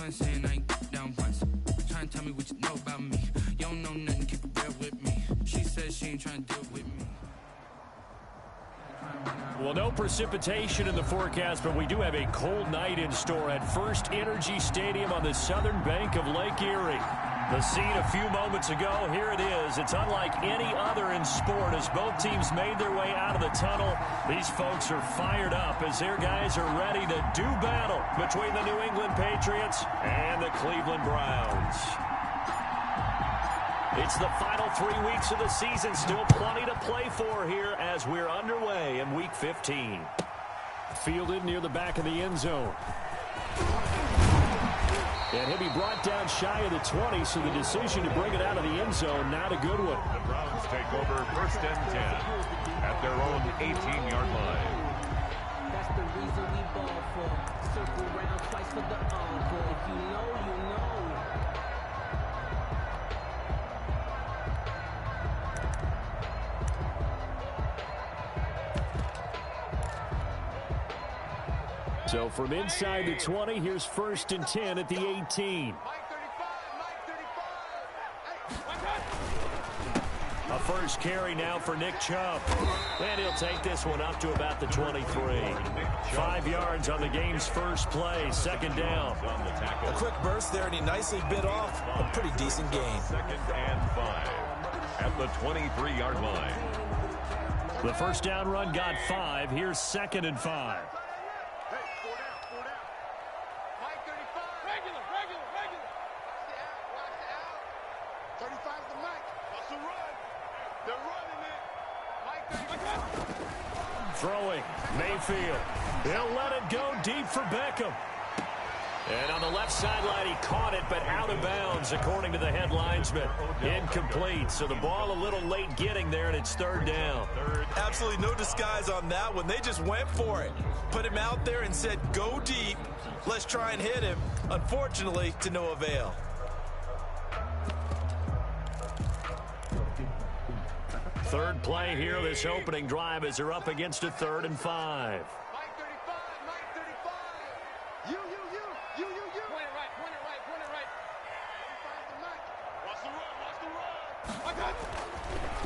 one saying I ain't down once. Trying to tell me what you know about me. You don't know nothing, keep it real with me. She says she ain't trying to deal with me. Well, no precipitation in the forecast, but we do have a cold night in store at First Energy Stadium on the southern bank of Lake Erie. The scene a few moments ago, here it is. It's unlike any other in sport as both teams made their way out of the tunnel. These folks are fired up as their guys are ready to do battle between the New England Patriots and the Cleveland Browns. It's the final 3 weeks of the season. Still plenty to play for here as we're underway in Week 15. Fielded near the back of the end zone. And he'll be brought down shy of the 20, so the decision to bring it out of the end zone, not a good one. The Browns take over 1st and 10 at their own 18-yard line. That's the reason we ball for. Circle around twice for the encore. If you know, you know. So from inside the 20, here's 1st and 10 at the 18. A first carry now for Nick Chubb. And he'll take this one up to about the 23. 5 yards on the game's first play, 2nd down. A quick burst there, and he nicely bit off a pretty decent gain. 2nd and 5 at the 23-yard line. The first down run got 5. Here's 2nd and 5. Throwing, Mayfield. He'll let it go deep for Beckham. And on the left sideline, he caught it, but out of bounds, according to the head linesman. Incomplete, so the ball a little late getting there, and it's 3rd down. Absolutely no disguise on that one. They just went for it. Put him out there and said, go deep. Let's try and hit him. Unfortunately, to no avail. Third play here, this opening drive, as they're up against a 3rd and 5.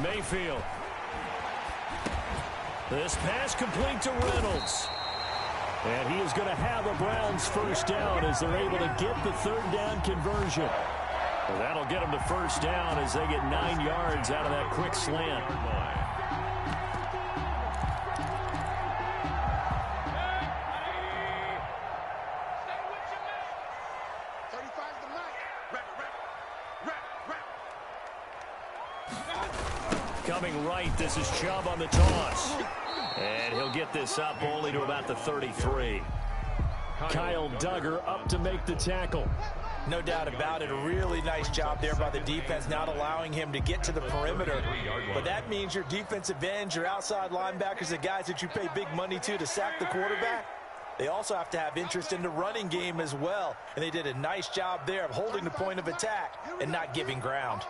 Mayfield. This pass complete to Reynolds. And he is going to have a Browns first down as they're able to get the 3rd down conversion. Well, that'll get them to first down as they get 9 yards out of that quick slant. Coming right, this is Chubb on the toss. And he'll get this up only to about the 33. Kyle Duggar up to make the tackle. No doubt about it. A really nice job there by the defense, not allowing him to get to the perimeter. But that means your defensive ends, your outside linebackers, the guys that you pay big money to sack the quarterback, they also have to have interest in the running game as well. And they did a nice job there of holding the point of attack and not giving ground.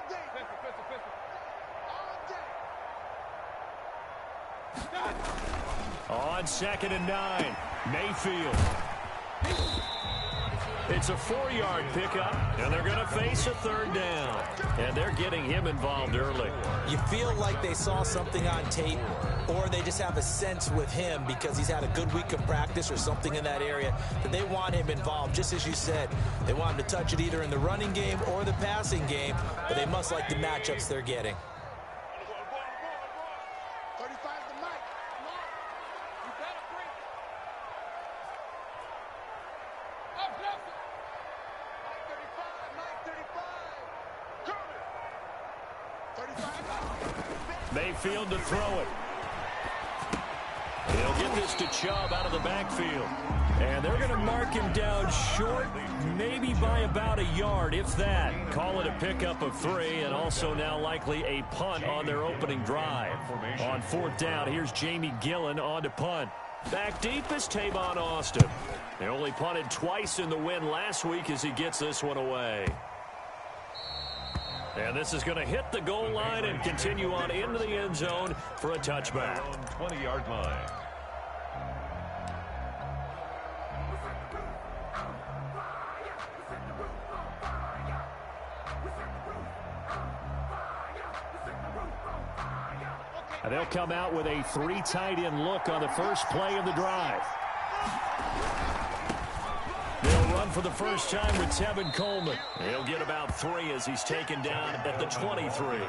On 2nd and 9, Mayfield. It's a 4-yard pickup, and they're going to face a 3rd down. And they're getting him involved early. You feel like they saw something on tape, or they just have a sense with him because he's had a good week of practice or something in that area that they want him involved. Just as you said, they want him to touch it either in the running game or the passing game, but they must like the matchups they're getting. Mayfield to throw it. He'll get this to Chubb out of the backfield. And they're going to mark him down short, maybe by about a yard, if that. Call it a pickup of 3, and also now likely a punt on their opening drive. On 4th down, here's Jamie Gillen on to punt. Back deep is Tavon Austin. They only punted twice in the win last week as he gets this one away. And this is going to hit the goal line and continue on into the end zone for a touchback. 20-yard line. And they'll come out with a 3 tight end look on the first play of the drive. They'll run for the first time with Tevin Coleman. He'll get about 3 as he's taken down at the 23.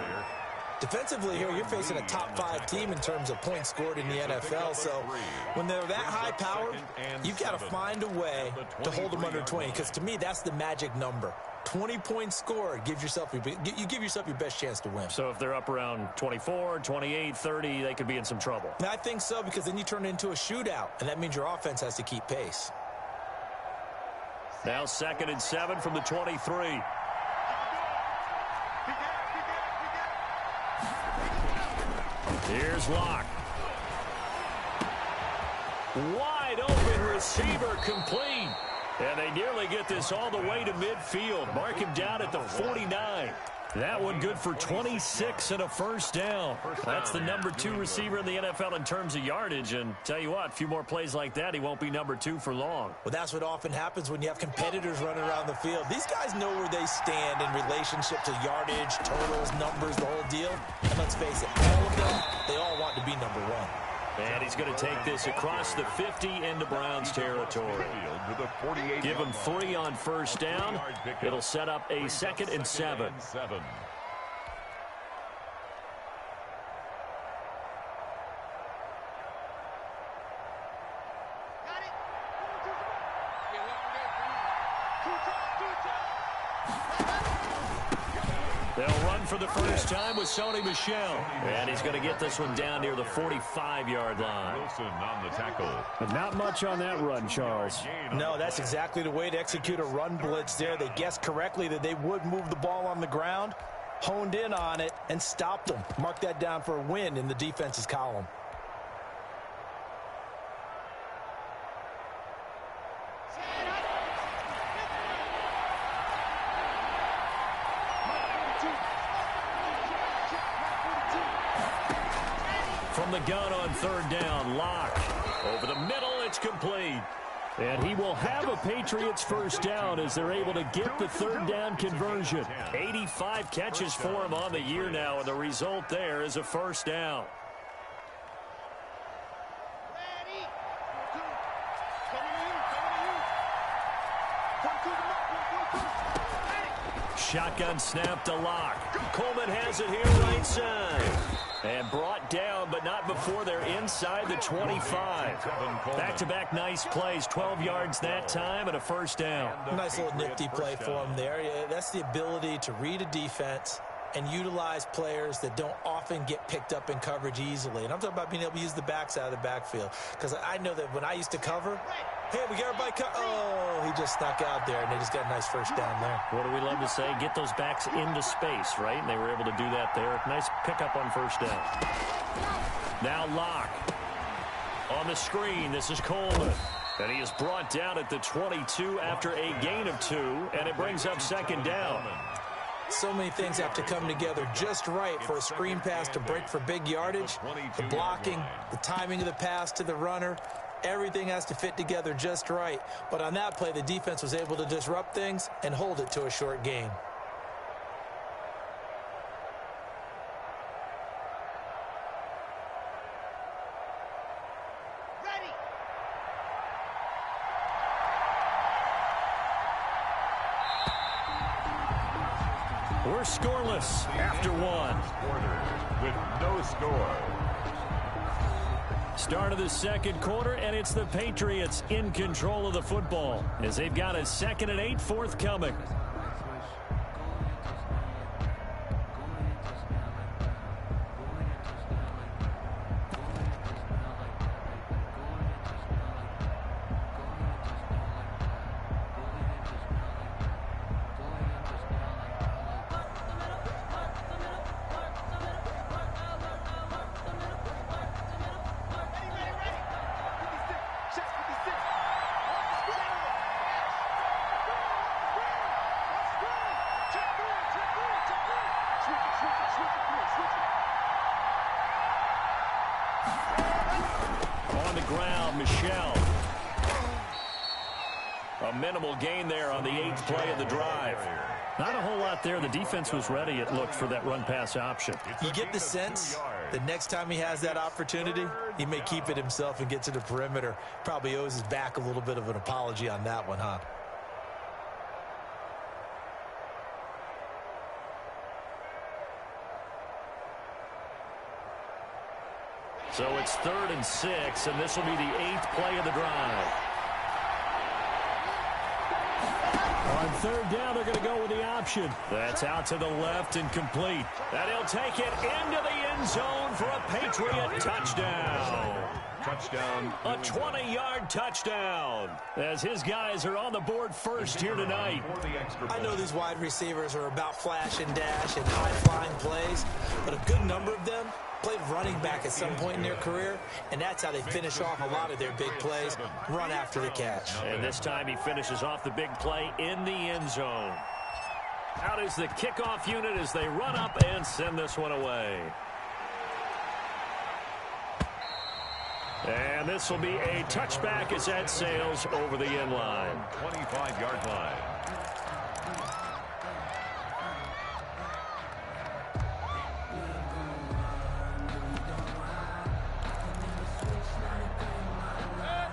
Defensively here, you're facing a top 5 team in terms of points scored in the NFL. So when they're that high powered, you've got to find a way to hold them under 20. Because to me, that's the magic number. 20 points scored, you give yourself your best chance to win. So if they're up around 24, 28, 30, they could be in some trouble. And I think so, because then you turn it into a shootout, and that means your offense has to keep pace. Now 2nd and 7 from the 23. Here's Locke. Wide open receiver complete. And they nearly get this all the way to midfield. Mark him down at the 49. That one good for 26 and a first down. That's the number 2 receiver in the NFL in terms of yardage. And tell you what, a few more plays like that, he won't be number 2 for long. Well, that's what often happens when you have competitors running around the field. These guys know where they stand in relationship to yardage, totals, numbers, the whole deal. And let's face it, all of them, they all want to be number 1. And he's going to take this across the 50 into Browns territory. Give him 3 on first down. It'll set up a 2nd and 7. They'll run for the first time with Sony Michel. And he's going to get this one down near the 45-yard line. Wilson on the tackle. But not much on that run, Charles. No, that's exactly the way to execute a run blitz there. They guessed correctly that they would move the ball on the ground, honed in on it, and stopped them. Mark that down for a win in the defense's column. From the gun on 3rd down, Locke. Over the middle, it's complete. And he will have a Patriots first down as they're able to get the 3rd down conversion. 85 catches for him on the year now, and the result there is a first down. Shotgun snap to Locke. Coleman has it here right side. And brought down, but not before they're inside the 25. Back-to-back nice plays, 12 yards that time and a first down. Nice little nifty play for him there. Yeah, that's the ability to read a defense and utilize players that don't often get picked up in coverage easily. And I'm talking about being able to use the backs out of the backfield. Because I know that when I used to cover, hey, we got everybody oh, he just snuck out there, and they just got a nice first down there. What do we love to say? Get those backs into space, right? And they were able to do that there. Nice pickup on first down. Now Locke. On the screen, this is Coleman. And he is brought down at the 22 after a gain of 2, and it brings up 2nd down. So many things have to come together just right for a screen pass to break for big yardage. The blocking, the timing of the pass to the runner, everything has to fit together just right. But on that play, the defense was able to disrupt things and hold it to a short gain. We're scoreless after 1. With no score. Start of the 2nd quarter, and it's the Patriots in control of the football as they've got a 2nd and 8 forthcoming. On the ground, Michel. A minimal gain there on the 8th play of the drive. Not a whole lot there. The defense was ready, it looked, for that run-pass option. You get the sense The next time he has that opportunity, he may keep it himself and get to the perimeter. Probably owes his back a little bit of an apology on that one, huh? So it's 3rd and 6, and this will be the 8th play of the drive. On 3rd down, they're going to go with the option. That's out to the left and complete. And he'll take it into the end zone for a Patriot touchdown. Touchdown. A 20-yard touchdown as his guys are on the board first here tonight. I know these wide receivers are about flash and dash and high-flying plays, but a good number of them played running back at some point in their career, and that's how they finish off a lot of their big plays, run after the catch. And this time he finishes off the big play in the end zone. Out is the kickoff unit as they run up and send this one away. And this will be a touchback as that sails over the end line. 25-yard line.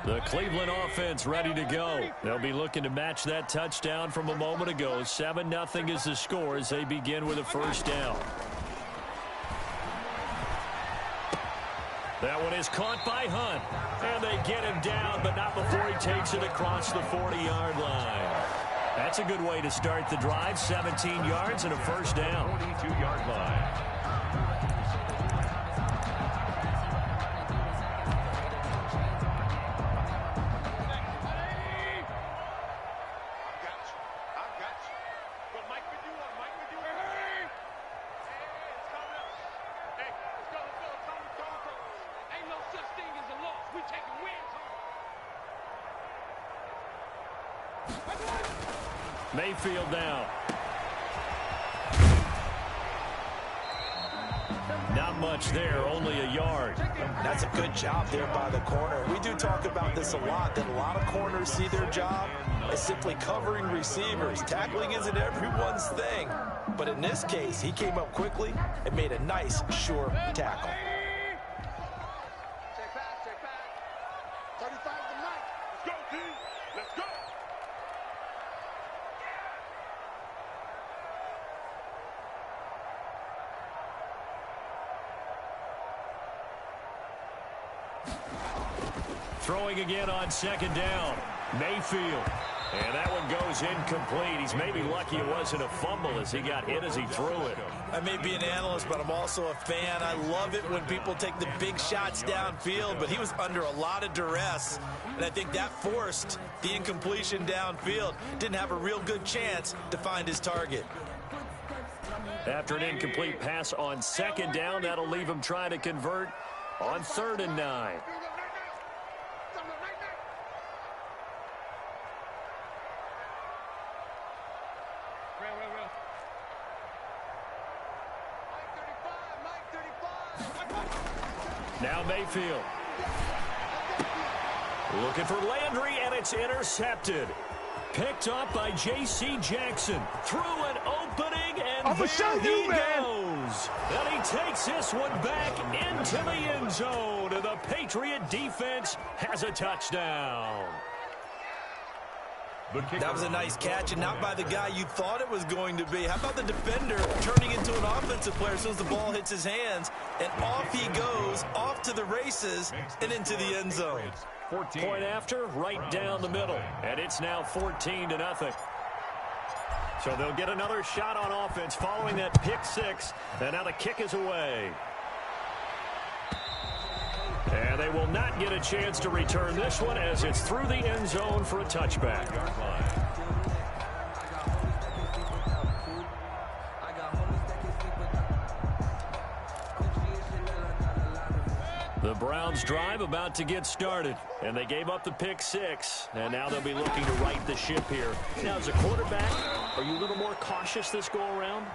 The Cleveland offense ready to go. They'll be looking to match that touchdown from a moment ago. 7-0 is the score as they begin with a first down. That one is caught by Hunt. And they get him down, but not before he takes it across the 40-yard line. That's a good way to start the drive. 17 yards and a first down. 42-yard line. Mayfield now. Not much there, only a yard. That's a good job there by the corner. We do talk about this a lot, that a lot of corners see their job as simply covering receivers. Tackling isn't everyone's thing. But in this case, he came up quickly and made a nice, sure tackle. Check back. 35 to Mike. Let's go, team. Let's go. Throwing again on 2nd down. Mayfield. And that one goes incomplete. He's maybe lucky it wasn't a fumble as he got hit as he threw it. I may be an analyst, but I'm also a fan. I love it when people take the big shots downfield, but he was under a lot of duress, and I think that forced the incompletion downfield. Didn't have a real good chance to find his target. After an incomplete pass on 2nd down, that'll leave him trying to convert on 3rd and 9. Now Mayfield. Looking for Landry, and it's intercepted. Picked up by J.C. Jackson. Through an opening, and there he goes. And he takes this one back into the end zone. And the Patriot defense has a touchdown. That was a nice catch, and not by the guy you thought it was going to be. How about the defender turning into an offensive player as soon as the ball hits his hands, and off he goes, off to the races, and into the end zone. Point after, right down the middle, and it's now 14-0. So they'll get another shot on offense following that pick six, and now the kick is away. And they will not get a chance to return this one as it's through the end zone for a touchback. The Browns drive about to get started, and they gave up the pick six, and now they'll be looking to right the ship here. Now as a quarterback, Are you a little more cautious this go-around?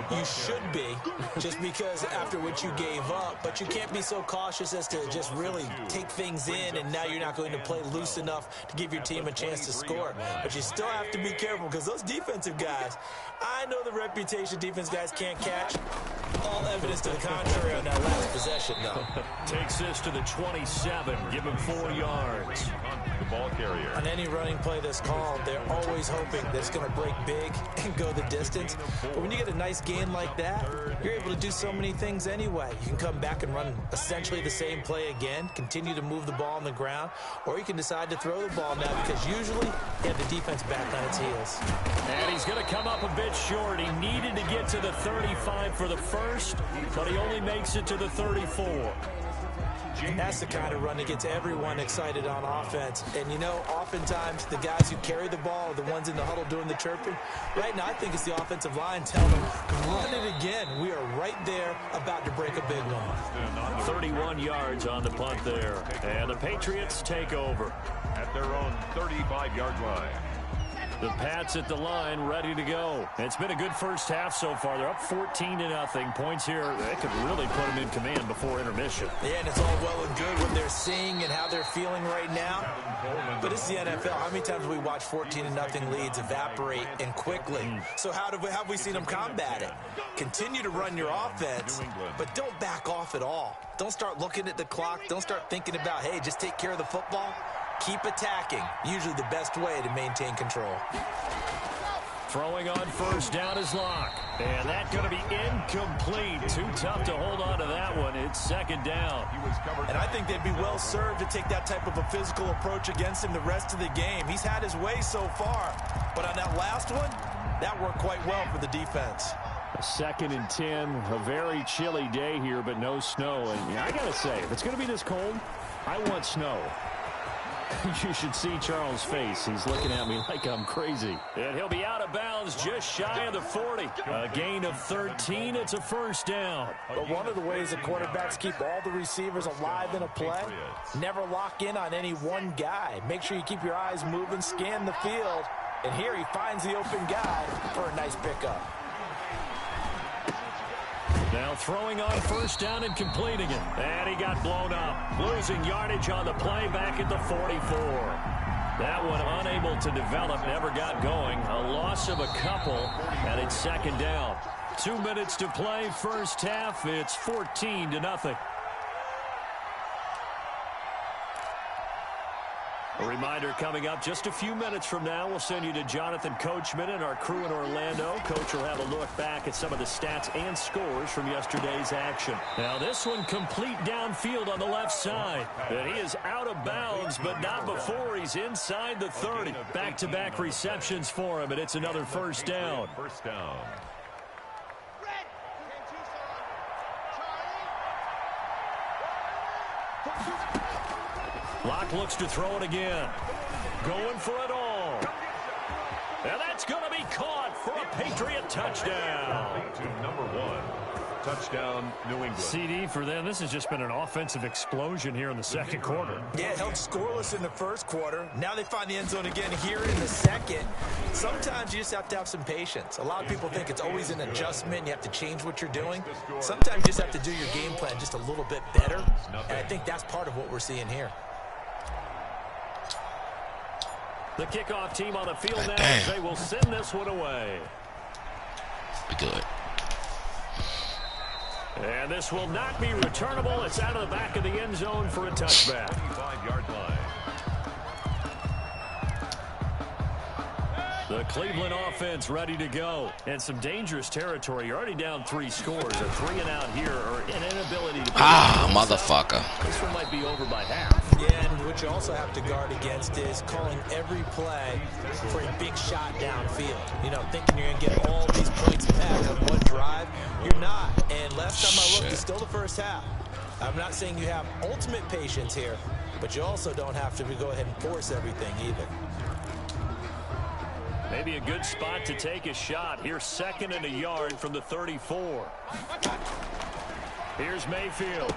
You should be, just because after what you gave up, but you can't be so cautious as to just really take things in, and now you're not going to play loose enough to give your team a chance to score. But you still have to be careful, because those defensive guys, I know the reputation defense guys can't catch. All evidence to the contrary on that last possession, though. Takes this to the 27, give him 4 yards. The ball carrier. On any running play that's called, they're always hoping that it's going to break big and go the distance. But when you get a nice gain like that, you're able to do so many things anyway. You can come back and run essentially the same play again, continue to move the ball on the ground, or you can decide to throw the ball now, because usually you have the defense back on its heels. And he's going to come up a bit short. He needed to get to the 35 for the first, but he only makes it to the 34. That's the kind of run that gets everyone excited on offense. And, you know, oftentimes the guys who carry the ball are the ones in the huddle doing the chirping. Right now, I think it's the offensive line telling them, run it again. We are right there about to break a big one. 31 yards on the punt there. And the Patriots take over. At their own 35-yard line. The Pats at the line, ready to go. It's been a good first half so far. They're up 14-0. Points here, that could really put them in command before intermission. Yeah, and it's all well and good what they're seeing and how they're feeling right now. But it's the NFL. How many times have we watched 14-0 leads evaporate and quickly? So how have we seen them combat it? Continue to run your offense, but don't back off at all. Don't start looking at the clock. Don't start thinking about, hey, just take care of the football. Keep attacking. Usually the best way to maintain control. Throwing on first down is Locke. And that's going to be incomplete. Too tough to hold on to that one. It's second down. And I think they'd be well served to take that type of a physical approach against him the rest of the game. He's had his way so far. But on that last one, that worked quite well for the defense. A 2nd and 10. A very chilly day here, but no snow. And I got to say, if it's going to be this cold, I want snow. You should see Charles' face. He's looking at me like I'm crazy. And he'll be out of bounds just shy of the 40. A gain of 13. It's a first down. But one of the ways that quarterbacks keep all the receivers alive in a play, never lock in on any one guy. Make sure you keep your eyes moving, scan the field. And here he finds the open guy for a nice pickup. Now throwing on first down and completing it. And he got blown up. Losing yardage on the play back at the 44. That one unable to develop, never got going. A loss of a couple, and it's second down. 2 minutes to play, first half. It's 14-0. A reminder coming up just a few minutes from now, we'll send you to Jonathan Coachman and our crew in Orlando. Coach will have a look back at some of the stats and scores from yesterday's action. Now this one complete downfield on the left side. And he is out of bounds, but not before he's inside the 30. Back-to-back receptions for him, and it's another first down. First down. Locke looks to throw it again. Going for it all. And that's going to be caught for a Patriot touchdown. To number 1. Touchdown, New England. CD for them. This has just been an offensive explosion here in the second quarter. Yeah, held scoreless in the first quarter. Now they find the end zone again here in the second. Sometimes you just have to have some patience. A lot of people think it's always an adjustment. You have to change what you're doing. Sometimes you just have to do your game plan just a little bit better. And I think that's part of what we're seeing here. The kickoff team on the field now as they will send this one away. Be good. And this will not be returnable. It's out of the back of the end zone for a touchback. 25-yard line. The Cleveland offense ready to go. And some dangerous territory. You're already down 3 scores. A 3 and out here, or an inability to... motherfucker. This one might be over by half. Yeah, and what you also have to guard against is calling every play for a big shot downfield. You know, thinking you're going to get all these points back on one drive. You're not. And last time I looked, it's still the first half. I'm not saying you have ultimate patience here, but you also don't have to go ahead and force everything either. Maybe a good spot to take a shot. Here's 2nd and a yard from the 34. Here's Mayfield.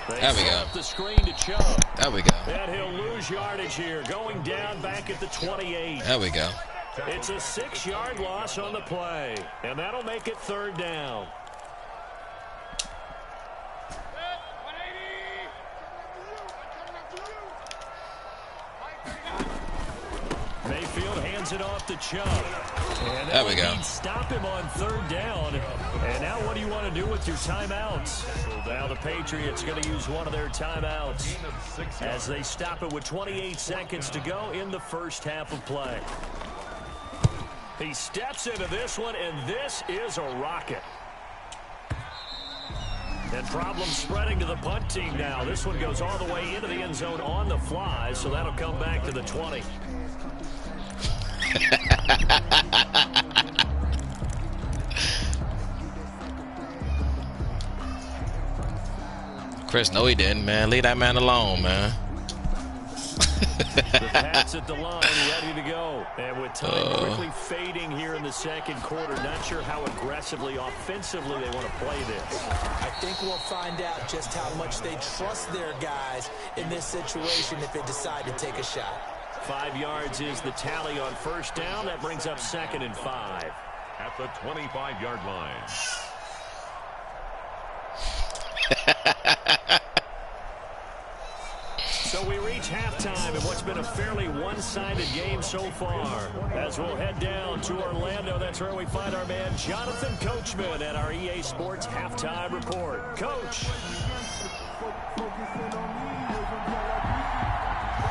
There we go. Up the screen to Chubb. There we go. And he'll lose yardage here. Going down back at the 28. There we go. It's a 6-yard loss on the play, and that'll make it 3rd down. Mayfield hands it off to Chubb. And there we go. Stop him on 3rd down. And now what do you want to do with your timeouts? Now the Patriots going to use one of their timeouts as they stop it with 28 seconds to go in the first half of play. He steps into this one, and this is a rocket. And problems spreading to the punt team now. This one goes all the way into the end zone on the fly, so that'll come back to the 20. Chris, no he didn't, man. Leave that man alone, man. The Pats at the line, ready to go. And with time quickly fading here in the second quarter, not sure how aggressively, offensively they want to play this. I think we'll find out just how much they trust their guys in this situation if they decide to take a shot. 5 yards is the tally on 1st down. That brings up 2nd and 5. At the 25-yard line. So we reach halftime in what's been a fairly one-sided game so far. As we'll head down to Orlando, that's where we find our man Jonathan Coachman at our EA Sports Halftime Report. Coach.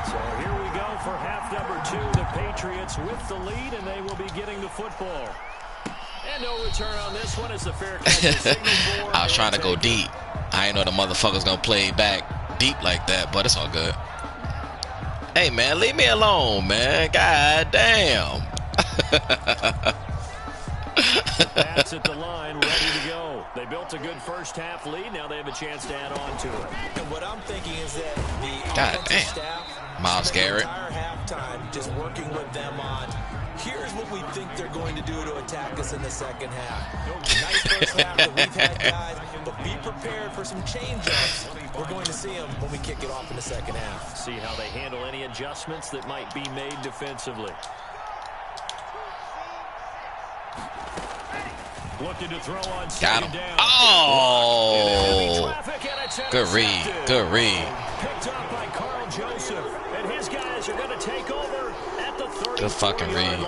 So here we go for half number 2. The Patriots with the lead, and they will be getting the football. And no return on this one as the fair catch is signaled for. I was trying to go deep. I didn't know the motherfucker's gonna play back deep like that, but it's all good. Hey, man, leave me alone, man. God damn. The Pats at the line, ready to go. They built a good first half lead. Now they have a chance to add on to it. And what I'm thinking is that the God offensive damn. staff Miles spent Garrett. the entire halftime just working with them on here's what we think they're going to do to attack us in the second half. Nice first half that we've had, guys, but be prepared for some change-ups. We're going to see them when we kick it off in the second half. See how they handle any adjustments that might be made defensively. Looking to throw on second down. Oh! Good read. Good read. Picked up by Carl Joseph. And his guys are going to take over at the 30. Good fucking read.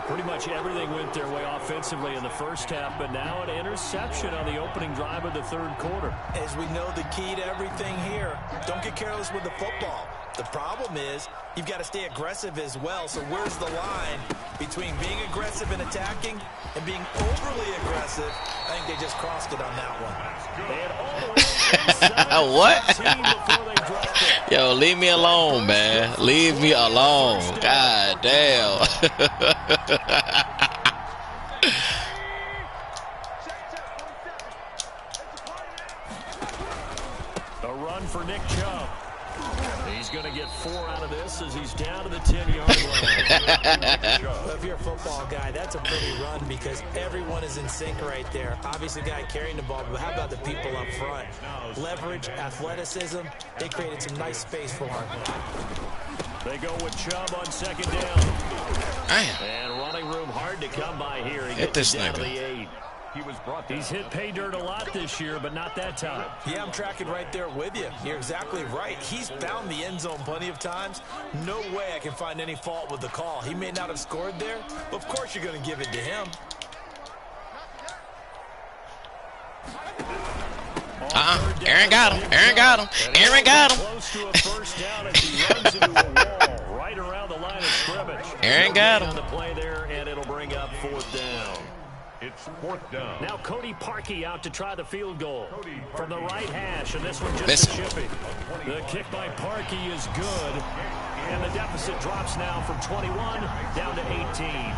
Pretty much everything went their way offensively in the first half, but now an interception on the opening drive of the 3rd quarter. As we know, the key to everything here, don't get careless with the football. The problem is you've got to stay aggressive as well. So where's the line between being aggressive and attacking and being overly aggressive? I think they just crossed it on that one. They had all the way What? before they dropped it. Yo, leave me alone, man. Leave me alone. God damn. A run for Nick Chubb. He's going to get 4 out of this as he's down to the 10-yard line. Well, if you're a football guy, that's a pretty run because everyone is in sync right there. Obviously, the guy carrying the ball, but how about the people up front? Leverage, athleticism, they created some nice space for him. They go with Chubb on 2nd down. Damn. And running room hard to come by here. He Hit gets this it down to nigga. the 8. He's hit pay dirt a lot this year, but not that time. Yeah, I'm tracking right there with you. You're exactly right. He's found the end zone plenty of times. No way I can find any fault with the call. He may not have scored there, but of course you're going to give it to him. Aaron got him. Aaron got him. Aaron got him. Close to a first down as he runs into a wall right around the line of scrimmage. Aaron got him. On the play there, and it'll bring up 4th down. It's 4th down. Now Cody Parkey out to try the field goal from the right hash, and this one just a chippy. The kick by Parkey is good, and the deficit drops now from 21 down to 18.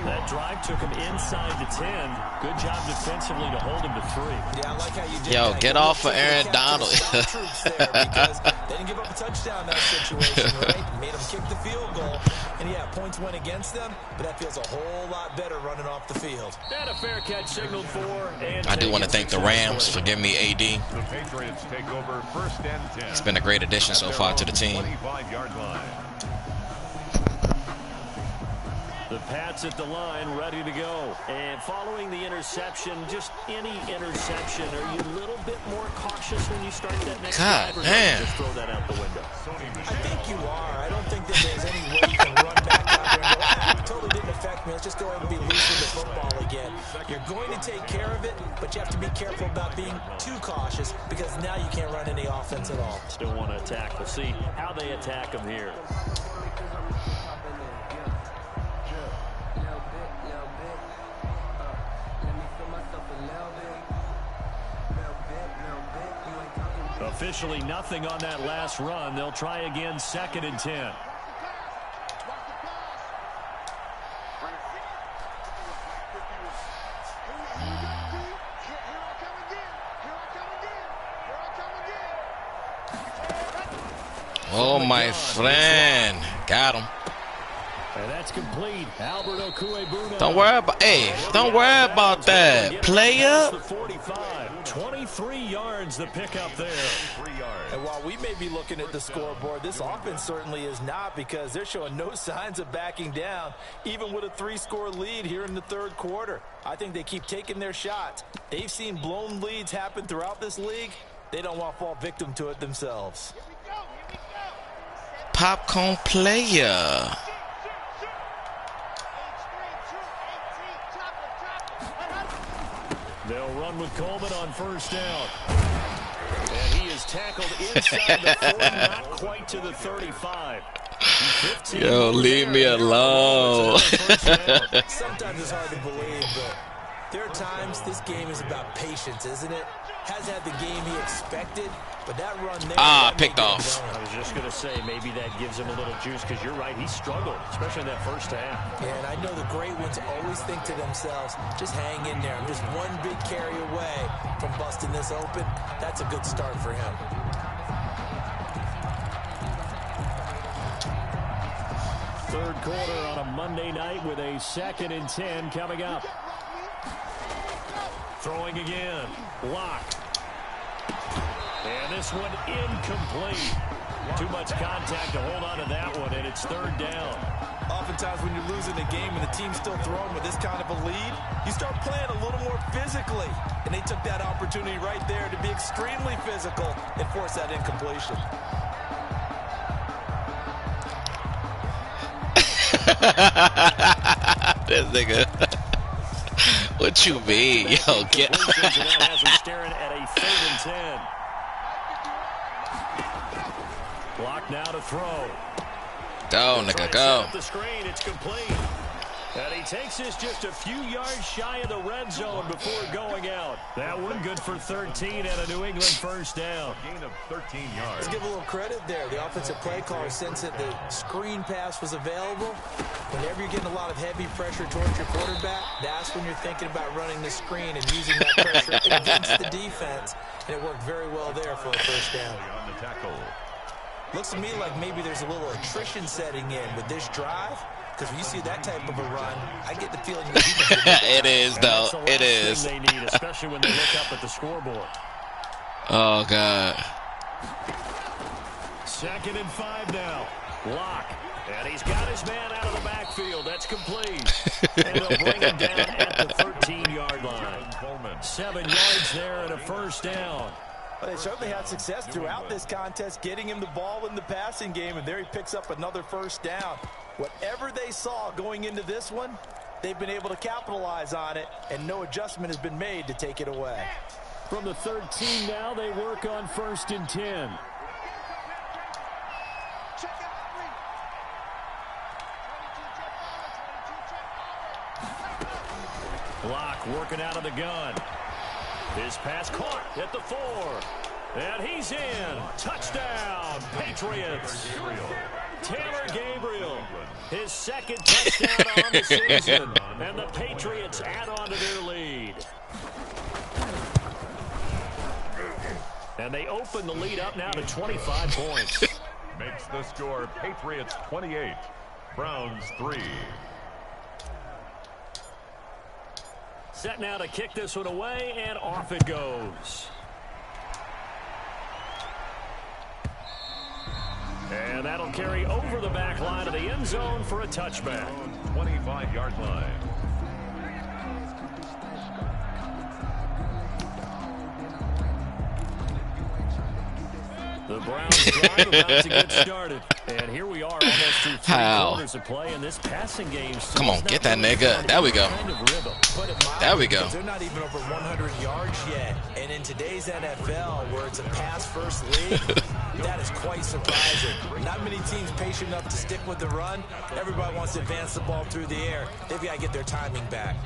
That drive took him inside the 10. Good job defensively to hold him to 3. Yeah, I like how you did Yo, that. get off of Aaron Donald. Because they didn't give up a touchdown in that situation, right? Made them kick the field goal. And, yeah, points went against them, but that feels a whole lot better running off the field. And a fair catch signaled for. And I do want to thank the Rams for giving me AD. The Patriots take over 1st and 10. It's been a great addition so far to the team. 25-yard line. Pat's at the line, ready to go. And following the interception, just any interception, are you a little bit more cautious when you start that next drive? Or just throw that out the window? I think you are. I don't think that there's any way you can run back out there and go, it totally didn't affect me. Let's just go ahead and be loose with the football again. You're going to take care of it, but you have to be careful about being too cautious because now you can't run any offense at all. Still want to attack. We'll see how they attack them here. Officially nothing on that last run. They'll try again, 2nd and 10. Oh, my friend. Got him. And that's complete. Alberto Cuebuno. Don't worry about, don't worry about that. Player. 23 yards the pickup there. And while we may be looking at the scoreboard, this offense certainly is not, because they're showing no signs of backing down, even with a 3-score lead here in the 3rd quarter. I think they keep taking their shots. They've seen blown leads happen throughout this league. They don't want to fall victim to it themselves. Popcorn player. They'll run with Coleman on 1st down. And he is tackled inside the 40, not quite to the 35. Yo, leave me alone. Sometimes it's hard to believe, but there are times this game is about patience, isn't it? Has had the game he expected, but that run there... picked off. I was just going to say, maybe that gives him a little juice, because you're right, he struggled, especially in that 1st half. Yeah, and I know the great ones always think to themselves, just hang in there. I'm just one big carry away from busting this open. That's a good start for him. Third quarter on a Monday night with a 2nd and 10 coming up. Throwing again. Blocked. And this one incomplete. Too much contact to hold on to that one, and it's 3rd down. Oftentimes when you're losing a game and the team's still throwing with this kind of a lead, you start playing a little more physically. And they took that opportunity right there to be extremely physical and force that incompletion. This nigga. What you mean? Yo, get. That has him staring at a 3rd and 10. Block now to throw. Go, nigga, go. The screen, it's complete. And he takes this just a few yards shy of the red zone before going out. That one good for 13 and a New England 1st down. Gain of 13 yards. Let's give a little credit there. The offensive play caller, since that the screen pass was available, whenever you're getting a lot of heavy pressure towards your quarterback, that's when you're thinking about running the screen and using that pressure against the defense. And it worked very well there for a 1st down. On the tackle. Looks to me like maybe there's a little attrition setting in with this drive. Because when you see that type of a run, I get the feeling the defense it is, though. It is. They need, especially when they look up at the scoreboard. Oh, God. 2nd and 5 now. Lock. And he's got his man out of the backfield. That's complete. And they'll bring him down at the 13-yard line. 7 yards there and a 1st down. Well, they certainly had success throughout this contest, getting him the ball in the passing game, and there he picks up another 1st down. Whatever they saw going into this one, they've been able to capitalize on it, and no adjustment has been made to take it away. From the 13 now, they work on 1st and 10. Block working out of the gun. His pass caught at the 4. And he's in. Touchdown, Patriots. Taylor Gabriel, his 2nd touchdown on the season. And the Patriots add on to their lead. And they open the lead up now to 25 points. Makes the score Patriots 28, Browns 3. Set now to kick this one away, and off it goes. And that'll carry over the back line of the end zone for a touchback. 25-yard line. The Browns drive about to get started. And here we are almost through 3 quarters of play in this passing game. Come on, get that nigga. There we go. There we go. They're not even over 100 yards yet. And in today's NFL, where it's a pass-first league, that is quite surprising. Not many teams patient enough to stick with the run. Everybody wants to advance the ball through the air. They've got to get their timing back.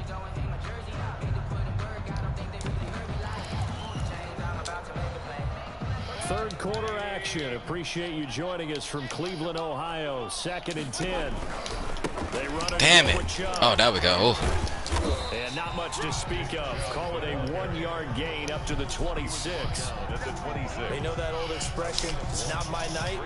Third quarter action. Appreciate you joining us from Cleveland, Ohio. 2nd and 10. They run it. Damn it. Oh, there we go. Oh. And not much to speak of. Call it a 1-yard gain up to the 26. They know that old expression, it's not my night.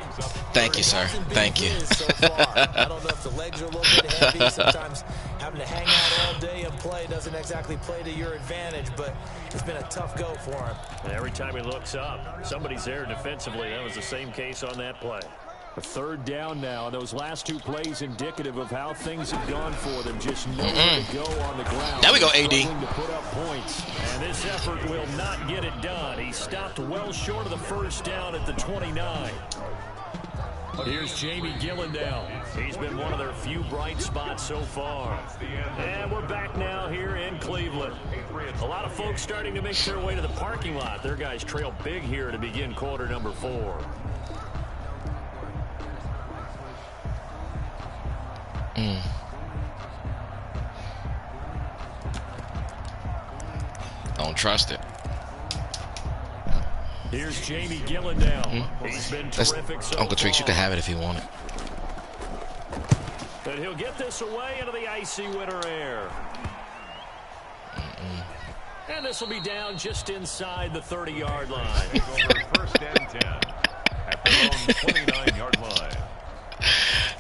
Thank you, sir. Thank you. So far. I don't know if the legs are a little bit heavy. Sometimes having to hang out all day and play doesn't exactly play to your advantage, but it's been a tough go for him. Every time he looks up, somebody's there defensively. That was the same case on that play. A 3rd down now, and those last 2 plays indicative of how things have gone for them. Just nowhere to go on the ground. There we go, AD. To put up points. And this effort will not get it done. He stopped well short of the 1st down at the 29. Here's Jamie Gillendown. He's been one of their few bright spots so far. And we're back now here in Cleveland. A lot of folks starting to make their way to the parking lot. Their guys trail big here to begin quarter number 4. Don't trust it. Here's Jamie Gillendown. He's been terrific so Uncle Treeks, you can have it if you want it. And he'll get this away into the icy winter air. And this will be down just inside the 30-yard line. Over 1st and 10 at their own 29-yard line.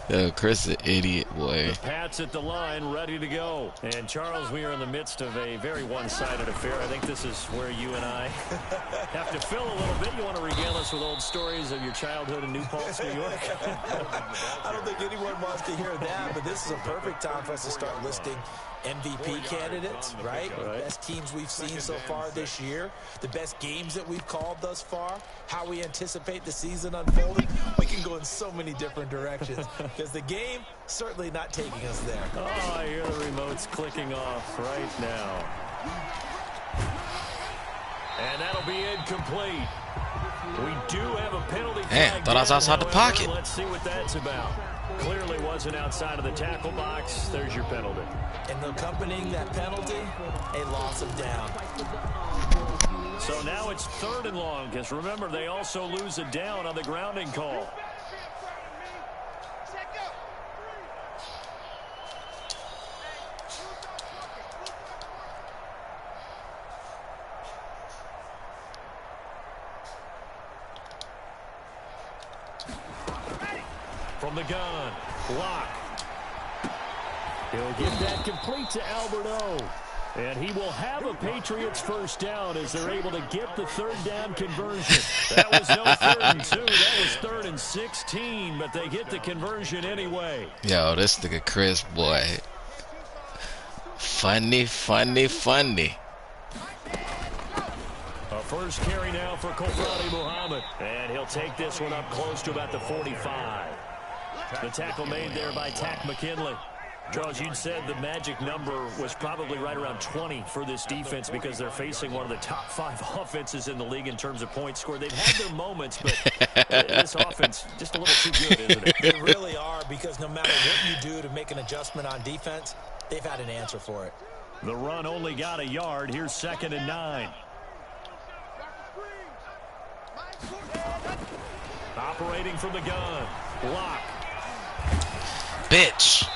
Yo, Chris is an idiot, boy. The Pats at the line, ready to go. And, Charles, we are in the midst of a very one-sided affair. I think this is where you and I have to fill a little bit. You want to regale us with old stories of your childhood in New Paltz, New York? I don't think anyone wants to hear that, but this is a perfect time for us to start listing MVP candidates, right? The best teams we've seen so far this year, the best games that we've called thus far, how we anticipate the season unfolding. We can go in so many different directions because the game certainly not taking us there. Oh, I hear the remotes clicking off right now. And that'll be incomplete. We do have a penalty flag. Man, thought I was outside the pocket. Let's see what that's about. Clearly wasn't outside of the tackle box. There's your penalty. And accompanying that penalty, a loss of down. So now it's 3rd and long, because remember, they also lose a down on the grounding call. From the gun, Locke. He'll get that complete to Alberto. And he will have a Patriots 1st down as they're able to get the 3rd down conversion. That was no 3rd and 2. That was 3rd and 16, but they get the conversion anyway. Yo, this nigga Chris, boy. Funny, funny, funny. A 1st carry now for Kofrani Muhammad. And he'll take this one up close to about the 45. The tackle made there by Tack McKinley. Charles, you'd said the magic number was probably right around 20 for this defense because they're facing one of the top 5 offenses in the league in terms of points scored. They've had their moments, but this offense just a little too good, isn't it? They really are, because no matter what you do to make an adjustment on defense, they've had an answer for it. The run only got a yard. Here's 2nd and 9. Operating from the gun. Lock. Bitch.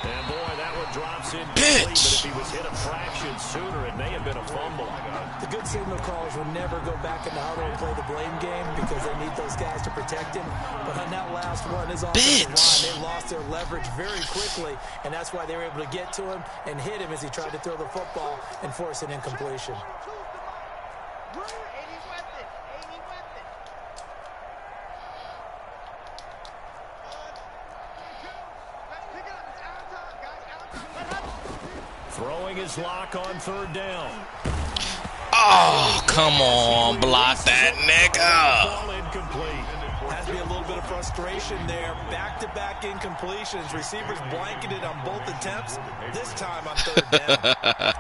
And boy, that one drops in. Bitch. But if he was hit a fraction sooner, it may have been a fumble. The good signal callers will never go back in the huddle and play the blame game because they need those guys to protect him. But on that last one, his offensive line, they lost their leverage very quickly, and that's why they were able to get to him and hit him as he tried to throw the football and force an incompletion. Throwing his lock on third down. Oh, come on. Block that nigga. Ball incomplete. Has to be a little bit of frustration there. Back-to-back incompletions. Receivers blanketed on both attempts. This time on third down.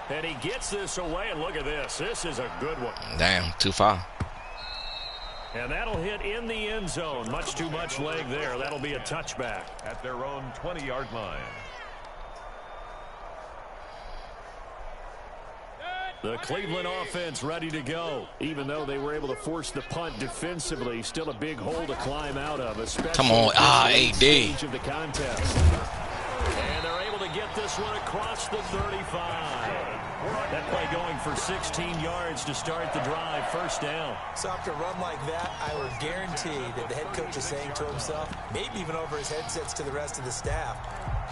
And he gets this away, and look at this. This is a good one. Damn, too far. And that'll hit in the end zone. Much too much leg there. That'll be a touchback. At their own 20-yard line. The Cleveland offense ready to go. Even though they were able to force the punt defensively, still a big hole to climb out of, especially Come on, AD. Stage of the contest. And they're able to get this one across the 35. That play going for 16 yards to start the drive. First down. So after a run like that, I would guarantee that the head coach is saying to himself, maybe even over his headsets to the rest of the staff,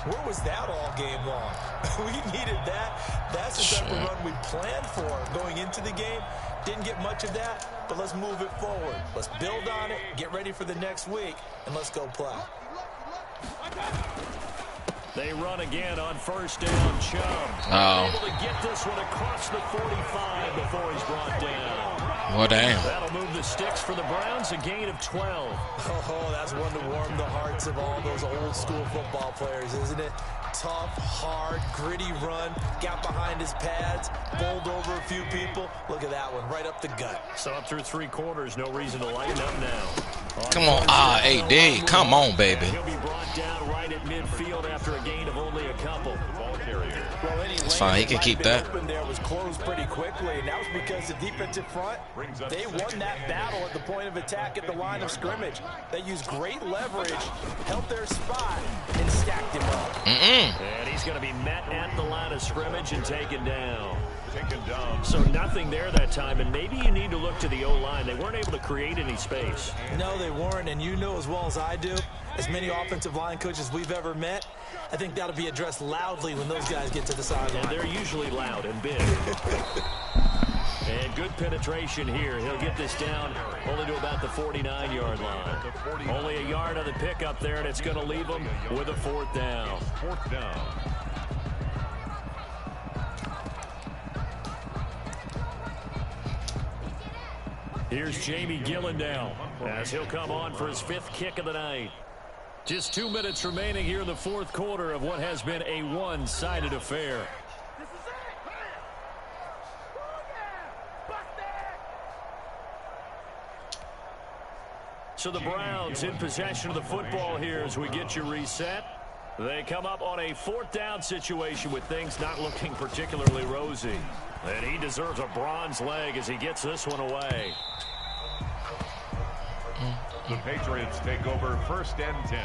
where was that all game long? We needed that. That's the type of run we planned for going into the game. Didn't get much of that, but let's move it forward. Let's build on it, get ready for the next week, and let's go play. They run again on first down. Chubb able to get this one across the 45 before he's brought down. Well, damn. That'll move the sticks for the Browns, a gain of 12. Oh, that's one to warm the hearts of all those old school football players, isn't it? Tough, hard, gritty run, got behind his pads, bowled over a few people. Look at that one, right up the gut. So up through three quarters, no reason to lighten up now. Come on, AD. Come on, baby. He'll be brought down right at midfield after a gain of only a couple. Ball carrier. Well, It's fine, he can keep that. Open there was closed pretty quickly, and that was because the defensive front, they won that battle at the point of attack at the line of scrimmage. They used great leverage, held their spot, and stacked him up. And he's going to be met at the line of scrimmage and taken down. So nothing there that time, and maybe you need to look to the O-line. They weren't able to create any space. No, they weren't, and you know as well as I do, as many offensive line coaches we've ever met, I think that'll be addressed loudly when those guys get to the sideline. And they're usually loud and big. And good penetration here. He'll get this down only to about the 49-yard line. Only a yard on the pickup there, and it's going to leave him with a fourth down. Fourth down. Here's Jamie Gillen as he'll come on for his fifth kick of the night. Just 2 minutes remaining here in the fourth quarter of what has been a one-sided affair. So the Browns in possession of the football here as we get you reset. They come up on a fourth down situation with things not looking particularly rosy. And he deserves a bronze leg as he gets this one away. The Patriots take over first and 10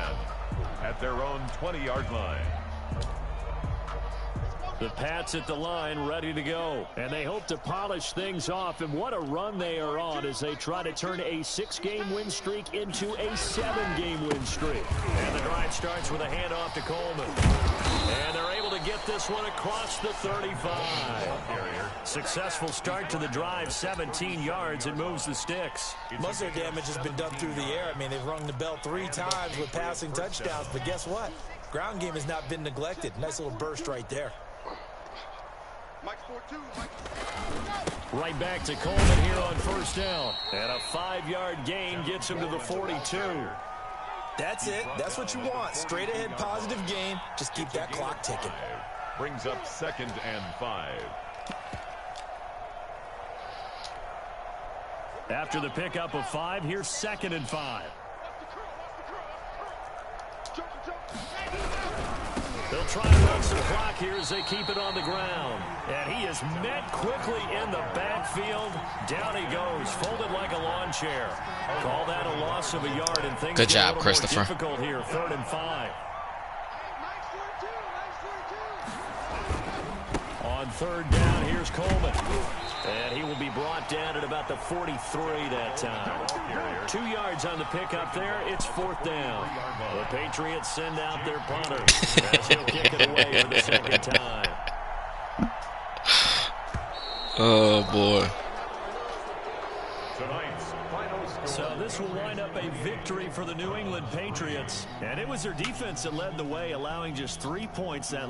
at their own 20-yard line. The Pats at the line ready to go. And they hope to polish things off. And what a run they are on as they try to turn a 6-game win streak into a 7-game win streak. And the drive starts with a handoff to Coleman. And they're able to get this one across the 35. Successful start to the drive, 17 yards. It moves the sticks. Most of their damage has been done through the air. I mean, they've rung the bell 3 times with passing touchdowns. But guess what? Ground game has not been neglected. Nice little burst right there. Right back to Coleman here on first down. And a 5-yard gain gets him to the 42. That's it. That's what you want. Straight ahead positive gain. Just keep that clock ticking. Brings up 2nd and 5. After the pickup of 5, here's 2nd and 5. They'll try and run some clock here as they keep it on the ground. And he is met quickly in the backfield. Down he goes, folded like a lawn chair. Call that a loss of a yard, and things Good get job, a little Christopher. more difficult here, 3rd and 5. On 3rd down, here's Coleman. And he will be brought down at about the 43 that time. 2 yards on the pickup there. It's 4th down. The Patriots send out their punter as he'll kick it away for the 2nd time. Oh, boy. So this this will wind up a victory for the New England Patriots. And it was their defense that led the way, allowing just 3 points that